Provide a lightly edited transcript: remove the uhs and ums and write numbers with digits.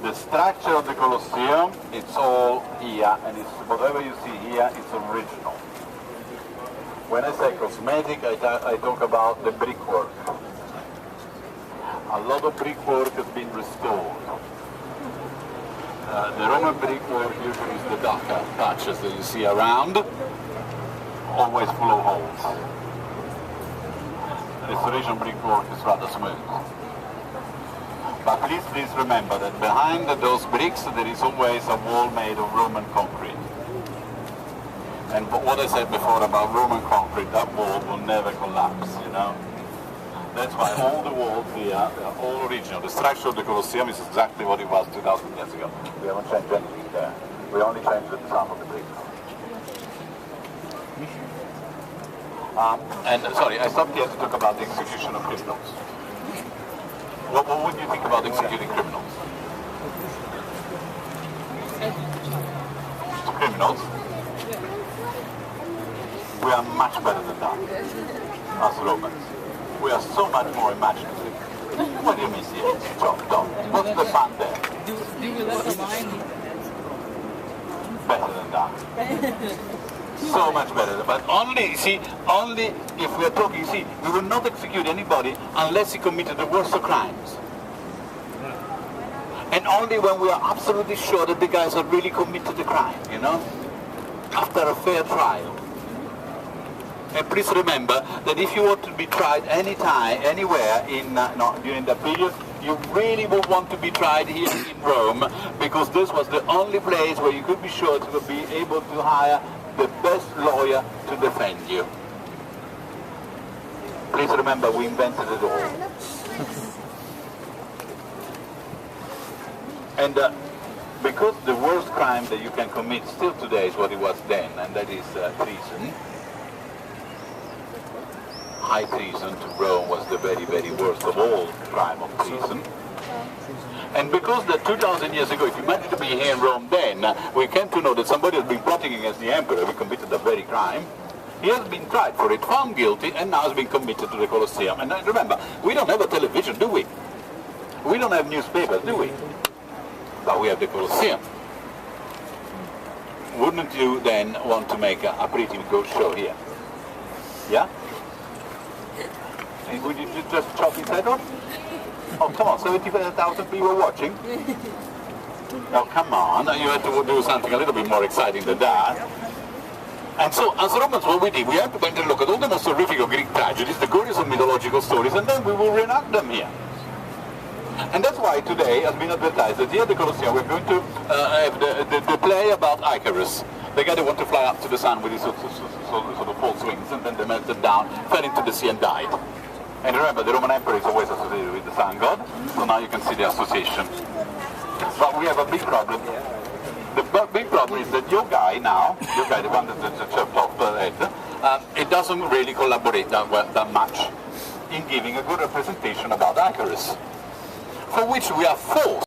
The structure of the Colosseum, it's all here, and it's, whatever you see here, it's original. When I say cosmetic, I talk about the brickwork. A lot of brickwork has been restored. The Roman brickwork usually is the darker patches that you see around, always full of holes. Restoration brickwork is rather smooth. But please remember that behind those bricks there is always a wall made of Roman concrete. And what I said before about Roman concrete, that wall will never collapse, you know. That's why all the walls here are all original. The structure of the Colosseum is exactly what it was 2,000 years ago. We haven't changed anything there. We only changed the design of the bricks. Sorry, I stopped here to talk about the execution of criminals. What would you think about executing criminals? Criminals? We are much better than that, as Romans. We are so much more imaginative. What do you mean, serious? Don't. What's the fun there? Do you let the mind? Better than that. So much better. But only if we are talking, we will not execute anybody unless he committed the worst of crimes. And only when we are absolutely sure that the guys have really committed the crime, you know? After a fair trial. And please remember that if you want to be tried anytime, anywhere during that period, you really would want to be tried here in Rome, because this was the only place where you could be sure to be able to hire the best lawyer to defend you. Please remember, we invented it all. And because the worst crime that you can commit still today is what it was then, and that is treason. High treason to Rome was the very, very worst of all crime of treason. And because that 2,000 years ago, if you managed to be here in Rome then, we came to know that somebody has been plotting against the emperor, who committed the very crime. He has been tried for it, found guilty, and now has been committed to the Colosseum. And remember, we don't have a television, do we? We don't have newspapers, do we? But we have the Colosseum. Wouldn't you then want to make a pretty good show here? Yeah? And would you just chop his head off? Oh, come on, 70,000 people watching? Oh, come on, you have to do something a little bit more exciting than that. And so, as Romans, what we did, we had to went and look at all the most horrific of Greek tragedies, the glorious of mythological stories, and then we will reenact them here. And that's why today has been advertised that here at the Colosseum we're going to have the play about Icarus. The guy that wanted to fly up to the sun with his sort of false wings, and then they melted down, fell into the sea and died. And remember, the Roman Emperor is always associated with the sun god, so now you can see the association. But we have a big problem. The big problem is that your guy, the one that's the top head, it doesn't really collaborate that much in giving a good representation about Icarus, for which we are forced